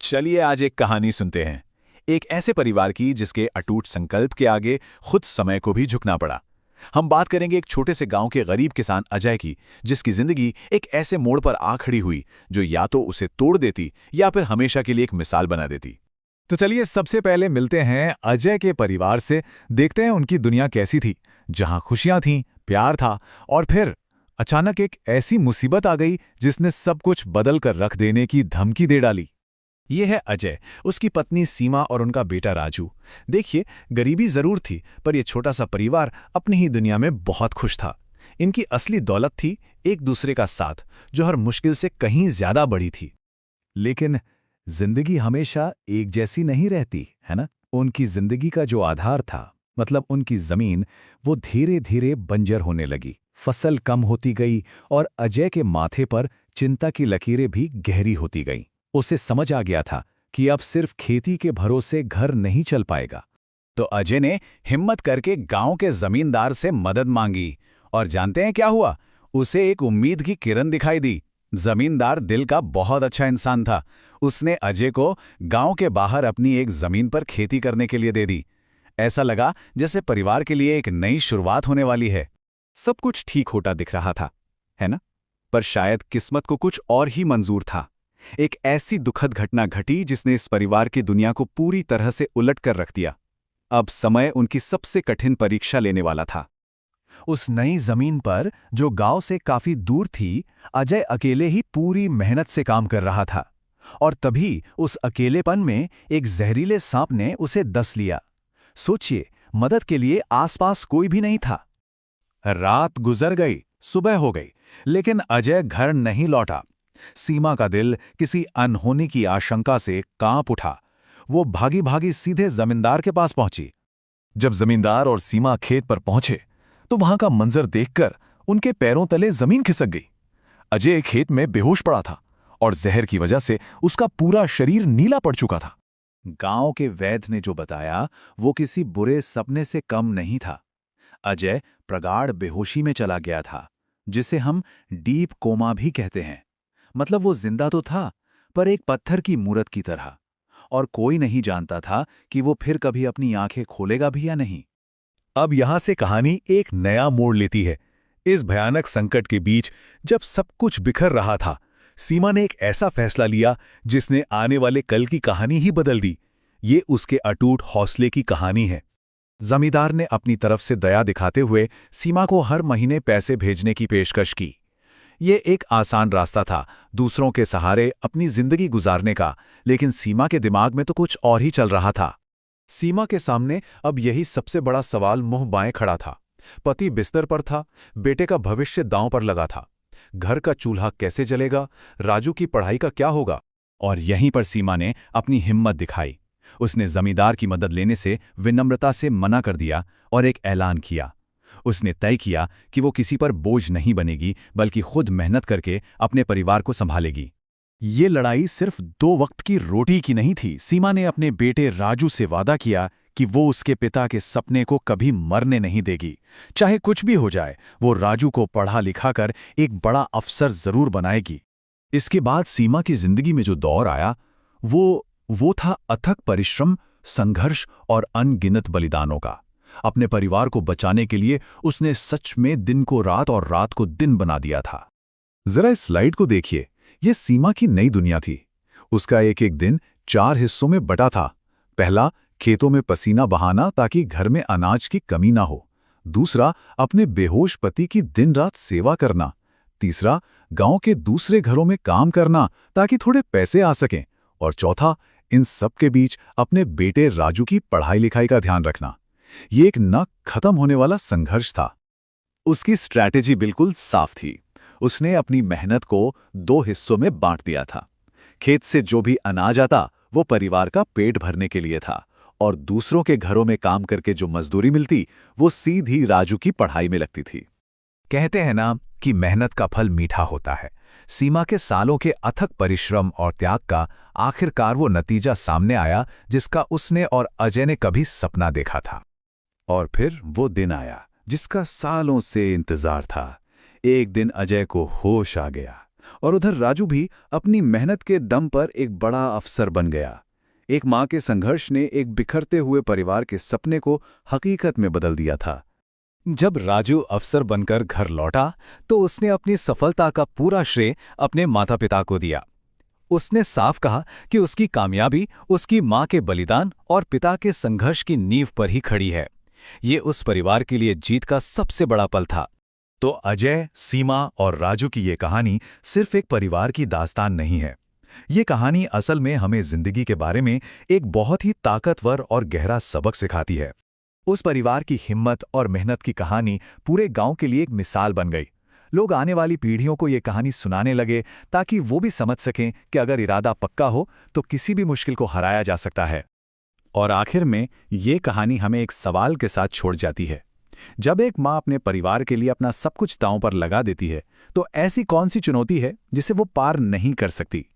चलिए आज एक कहानी सुनते हैं। एक ऐसे परिवार की जिसके अटूट संकल्प के आगे खुद समय को भी झुकना पड़ा। हम बात करेंगे एक छोटे से गांव के गरीब किसान अजय की, जिसकी जिंदगी एक ऐसे मोड़ पर आ खड़ी हुई जो या तो उसे तोड़ देती या फिर हमेशा के लिए एक मिसाल बना देती। तो चलिए सबसे पहले मिलते हैं अजय के परिवार से, देखते हैं उनकी दुनिया कैसी थी, जहां खुशियां थीं, प्यार था और फिर अचानक एक ऐसी मुसीबत आ गई जिसने सब कुछ बदल कर रख देने की धमकी दे डाली। ये है अजय, उसकी पत्नी सीमा और उनका बेटा राजू। देखिए, गरीबी जरूर थी, पर यह छोटा सा परिवार अपनी ही दुनिया में बहुत खुश था। इनकी असली दौलत थी एक दूसरे का साथ, जो हर मुश्किल से कहीं ज्यादा बड़ी थी। लेकिन जिंदगी हमेशा एक जैसी नहीं रहती, है ना? उनकी जिंदगी का जो आधार था, मतलब उनकी जमीन, वो धीरे धीरे बंजर होने लगी। फसल कम होती गई और अजय के माथे पर चिंता की लकीरें भी गहरी होती गईं। उसे समझ आ गया था कि अब सिर्फ खेती के भरोसे घर नहीं चल पाएगा। तो अजय ने हिम्मत करके गांव के जमींदार से मदद मांगी, और जानते हैं क्या हुआ? उसे एक उम्मीद की किरण दिखाई दी। जमींदार दिल का बहुत अच्छा इंसान था। उसने अजय को गांव के बाहर अपनी एक जमीन पर खेती करने के लिए दे दी। ऐसा लगा जैसे परिवार के लिए एक नई शुरुआत होने वाली है। सब कुछ ठीक होता दिख रहा था, है ना? पर शायद किस्मत को कुछ और ही मंजूर था। एक ऐसी दुखद घटना घटी जिसने इस परिवार की दुनिया को पूरी तरह से उलट कर रख दिया। अब समय उनकी सबसे कठिन परीक्षा लेने वाला था। उस नई जमीन पर, जो गांव से काफी दूर थी, अजय अकेले ही पूरी मेहनत से काम कर रहा था। और तभी उस अकेलेपन में एक जहरीले सांप ने उसे डस लिया। सोचिए, मदद के लिए आसपास कोई भी नहीं था। रात गुजर गई, सुबह हो गई, लेकिन अजय घर नहीं लौटा। सीमा का दिल किसी अनहोनी की आशंका से कांप उठा। वो भागी भागी सीधे जमींदार के पास पहुंची। जब जमींदार और सीमा खेत पर पहुंचे तो वहां का मंजर देखकर उनके पैरों तले जमीन खिसक गई। अजय खेत में बेहोश पड़ा था और जहर की वजह से उसका पूरा शरीर नीला पड़ चुका था। गांव के वैद्य ने जो बताया वो किसी बुरे सपने से कम नहीं था। अजय प्रगाढ़ बेहोशी में चला गया था, जिसे हम डीप कोमा भी कहते हैं। मतलब वो जिंदा तो था, पर एक पत्थर की मूरत की तरह, और कोई नहीं जानता था कि वो फिर कभी अपनी आंखें खोलेगा भी या नहीं। अब यहां से कहानी एक नया मोड़ लेती है। इस भयानक संकट के बीच, जब सब कुछ बिखर रहा था, सीमा ने एक ऐसा फैसला लिया जिसने आने वाले कल की कहानी ही बदल दी। ये उसके अटूट हौसले की कहानी है। जमींदार ने अपनी तरफ से दया दिखाते हुए सीमा को हर महीने पैसे भेजने की पेशकश की। ये एक आसान रास्ता था दूसरों के सहारे अपनी जिंदगी गुजारने का, लेकिन सीमा के दिमाग में तो कुछ और ही चल रहा था। सीमा के सामने अब यही सबसे बड़ा सवाल मुंह बाएं खड़ा था। पति बिस्तर पर था, बेटे का भविष्य दांव पर लगा था। घर का चूल्हा कैसे जलेगा? राजू की पढ़ाई का क्या होगा? और यहीं पर सीमा ने अपनी हिम्मत दिखाई। उसने जमींदार की मदद लेने से विनम्रता से मना कर दिया और एक ऐलान किया। उसने तय किया कि वो किसी पर बोझ नहीं बनेगी, बल्कि खुद मेहनत करके अपने परिवार को संभालेगी। ये लड़ाई सिर्फ 2 वक्त की रोटी की नहीं थी। सीमा ने अपने बेटे राजू से वादा किया कि वो उसके पिता के सपने को कभी मरने नहीं देगी। चाहे कुछ भी हो जाए, वो राजू को पढ़ा लिखाकर एक बड़ा अफसर जरूर बनाएगी। इसके बाद सीमा की जिंदगी में जो दौर आया, वो था अथक परिश्रम, संघर्ष और अनगिनत बलिदानों का। अपने परिवार को बचाने के लिए उसने सच में दिन को रात और रात को दिन बना दिया था। जरा इस स्लाइड को देखिए, यह सीमा की नई दुनिया थी। उसका एक एक दिन 4 हिस्सों में बटा था। पहला, खेतों में पसीना बहाना ताकि घर में अनाज की कमी ना हो। दूसरा, अपने बेहोश पति की दिन रात सेवा करना। तीसरा, गांव के दूसरे घरों में काम करना ताकि थोड़े पैसे आ सकें। और चौथा, इन सब के बीच अपने बेटे राजू की पढ़ाई लिखाई का ध्यान रखना। ये एक न खत्म होने वाला संघर्ष था। उसकी स्ट्रैटेजी बिल्कुल साफ थी। उसने अपनी मेहनत को 2 हिस्सों में बांट दिया था। खेत से जो भी अनाज आता वो परिवार का पेट भरने के लिए था, और दूसरों के घरों में काम करके जो मजदूरी मिलती वो सीधी राजू की पढ़ाई में लगती थी। कहते हैं ना कि मेहनत का फल मीठा होता है। सीमा के सालों के अथक परिश्रम और त्याग का आखिरकार वो नतीजा सामने आया जिसका उसने और अजय ने कभी सपना देखा था। और फिर वो दिन आया जिसका सालों से इंतजार था। एक दिन अजय को होश आ गया। और उधर राजू भी अपनी मेहनत के दम पर एक बड़ा अफसर बन गया। एक माँ के संघर्ष ने एक बिखरते हुए परिवार के सपने को हकीकत में बदल दिया था। जब राजू अफसर बनकर घर लौटा तो उसने अपनी सफलता का पूरा श्रेय अपने माता-पिता को दिया। उसने साफ कहा कि उसकी कामयाबी उसकी मां के बलिदान और पिता के संघर्ष की नींव पर ही खड़ी है। ये उस परिवार के लिए जीत का सबसे बड़ा पल था। तो अजय, सीमा और राजू की ये कहानी सिर्फ एक परिवार की दास्तान नहीं है। ये कहानी असल में हमें जिंदगी के बारे में एक बहुत ही ताकतवर और गहरा सबक सिखाती है। उस परिवार की हिम्मत और मेहनत की कहानी पूरे गांव के लिए एक मिसाल बन गई। लोग आने वाली पीढ़ियों को ये कहानी सुनाने लगे ताकि वो भी समझ सकें कि अगर इरादा पक्का हो तो किसी भी मुश्किल को हराया जा सकता है। और आखिर में ये कहानी हमें एक सवाल के साथ छोड़ जाती है। जब एक माँ अपने परिवार के लिए अपना सब कुछ दांव पर लगा देती है तो ऐसी कौन सी चुनौती है जिसे वो पार नहीं कर सकती।